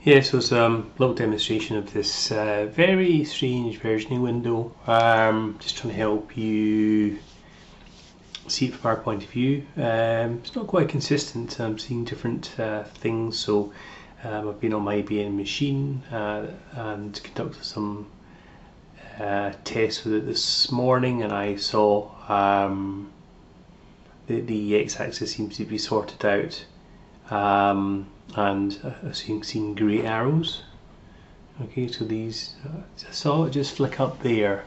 Yeah, so it's a little demonstration of this very strange versioning window. Just trying to help you see it from our point of view. It's not quite consistent. I'm seeing different things. So I've been on my IBM machine and conducted some tests with it this morning, and I saw the x-axis seems to be sorted out. And I've seen grey arrows. Okay, so these I saw it just flick up there,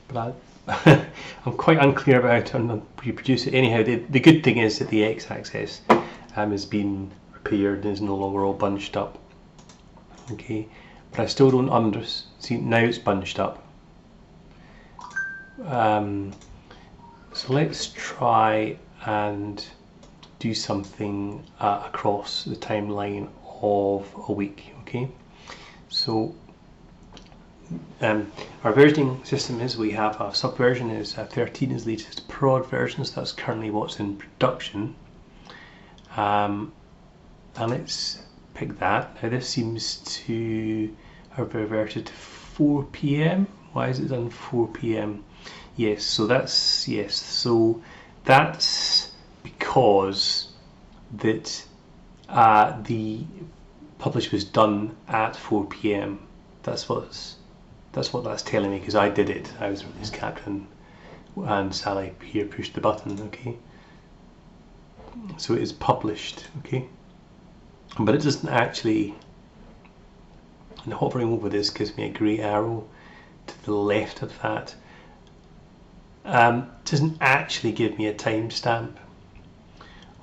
but I'm quite unclear about how to reproduce it. Anyhow, the good thing is that the x-axis has been repaired and is no longer all bunched up. Okay, but I still don't see now it's bunched up. So let's try and do something across the timeline of a week. Okay, so our versioning system is we have a subversion is 13 is the latest prod version, so that's currently what's in production. And let's pick that. Now this seems to have reverted to 4 p.m. Why is it done 4 p.m? Yes, so that's because that the publish was done at 4 p.m. That's what that's telling me, because I did it. I was release captain and Sally here pushed the button. Okay, so it is published. Okay, but it doesn't actually, and hovering over this gives me a grey arrow to the left of that. Doesn't actually give me a timestamp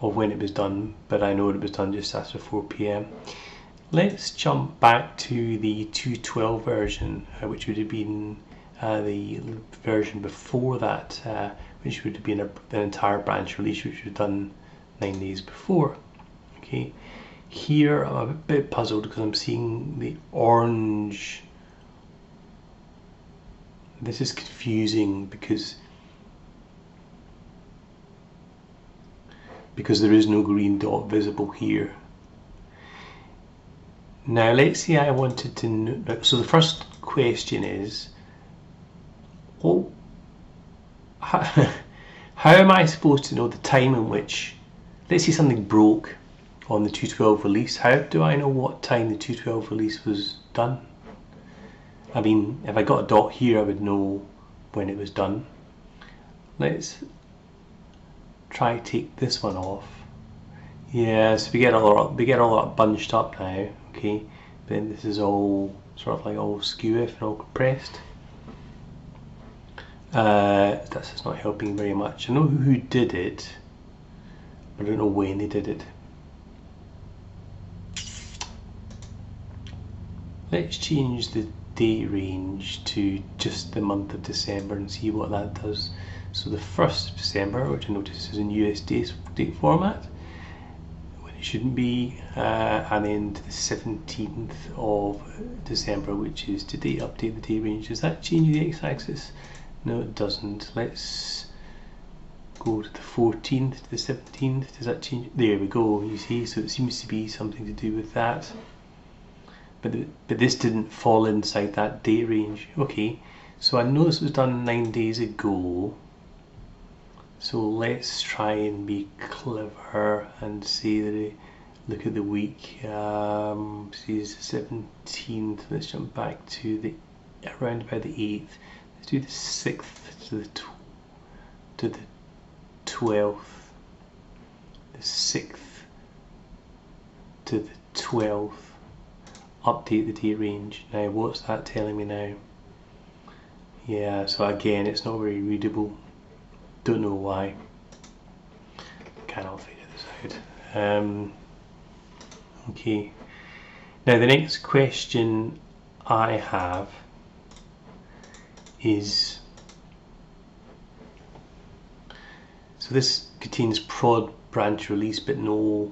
of when it was done, but I know it was done just after 4 p.m. Let's jump back to the 2.12 version, which would have been the version before that, which would have been an entire branch release, which was done 9 days before. Okay, here I'm a bit puzzled because I'm seeing the orange. This is confusing because there is no green dot visible here. Now let's say I wanted to know, so the first question is, well, how am I supposed to know the time in which, let's say something broke on the 2.12 release, how do I know what time the 2.12 release was done? I mean, if I got a dot here I would know when it was done. Let's try take this one off. Yes, we get all that bunched up now. Okay, but then this is all sort of like all skew and all compressed. That's just not helping very much. I know who did it, but I don't know when they did it. Let's change the date range to just the month of December and see what that does. So the 1st of December, which I notice is in US date format, when it shouldn't be, and then to the 17th of December, which is today. Update the date range. Does that change the x-axis? No, it doesn't. Let's go to the 14th to the 17th. Does that change? There we go. You see, so it seems to be something to do with that. But this didn't fall inside that date range. Okay, so I know this was done 9 days ago. So let's try and be clever and see that look at the week. See, it's the 17th. Let's jump back to around about the 8th. Let's do the 6th to the 12th. The 6th to the 12th. Update the date range. Now what's that telling me now? Yeah, so again it's not very readable. Don't know why. Cannot figure this out. Okay. Now the next question I have is, so this contains prod branch release but no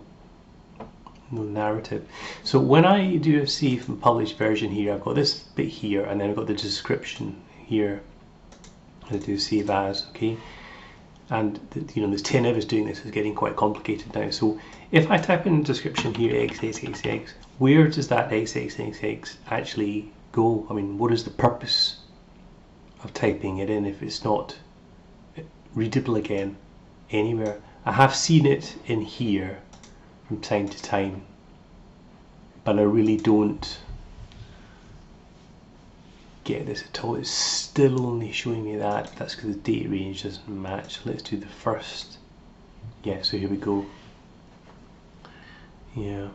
narrative. So when I do a save and publish version here, I've got this bit here and then I've got the description here. I do save as. Okay, and there's 10 of us doing this. It's getting quite complicated now. So if I type in the description here xxxx, where does that xxxx actually go? I mean, what is the purpose of typing it in if it's not readable again anywhere? I have seen it in here from time to time, but I really don't get this at all. It's still only showing me that. That's because the date range doesn't match. So let's do the first. Yeah, so here we go. Yeah.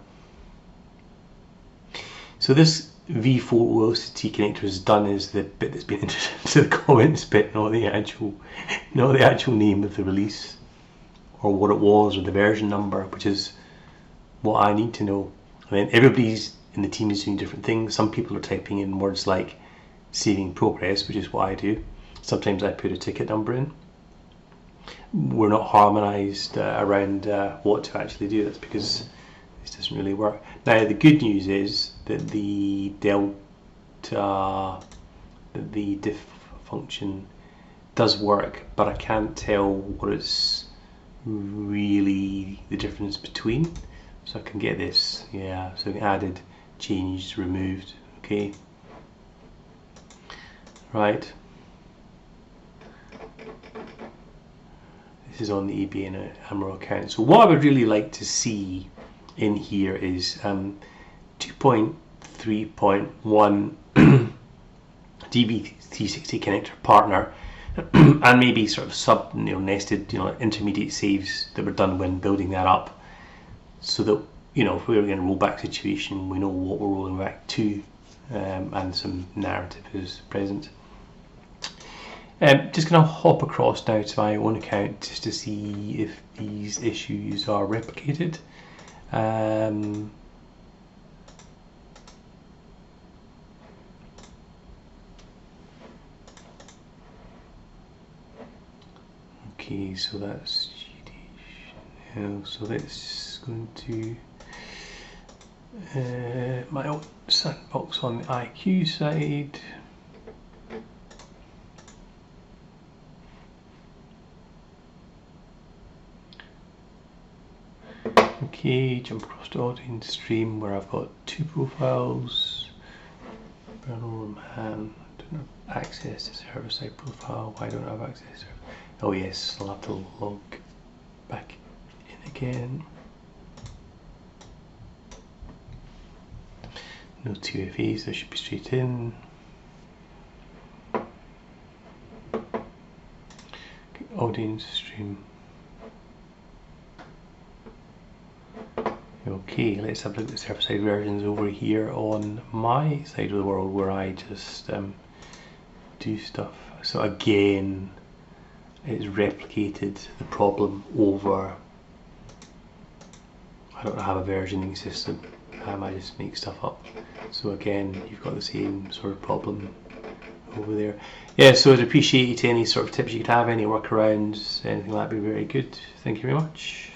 So this V4 OLCT connector is done is the bit that's been entered into the comments bit, not the actual name of the release, or what it was, or the version number, which is what I need to know. I mean, everybody's in the team is doing different things. Some people are typing in words like saving progress, which is what I do. Sometimes I put a ticket number in. We're not harmonized around what to actually do. That's because this doesn't really work. Now the good news is that the diff function does work, but I can't tell what it's really the difference between. So I can get this, yeah, so added, changed, removed, okay. Right. This is on the eBay and Amaro account. So what I would really like to see in here is 2.3.1 DB360 connector partner, and maybe sort of nested intermediate saves that were done when building that up, so that if we were going to roll back situation, we know what we're rolling back to, and some narrative is present. Just going to hop across now to my own account just to see if these issues are replicated. Okay, so that's GD. So that's going to my own sandbox on the IQ side. Okay, jump across to audience stream where I've got two profiles. BarryMann, I don't have access to server side profile. Why don't I have access to? Oh yes, I'll have to log back in again. No 2FAs, that should be straight in. Okay, audience stream. Okay, let's have a look at the server-side versions over here on my side of the world where I just do stuff. So again, it's replicated the problem over. I don't have a versioning system. I just make stuff up. So again, you've got the same sort of problem over there. Yeah, so I'd appreciate any sort of tips you could have, any workarounds, anything like that would be very good. Thank you very much.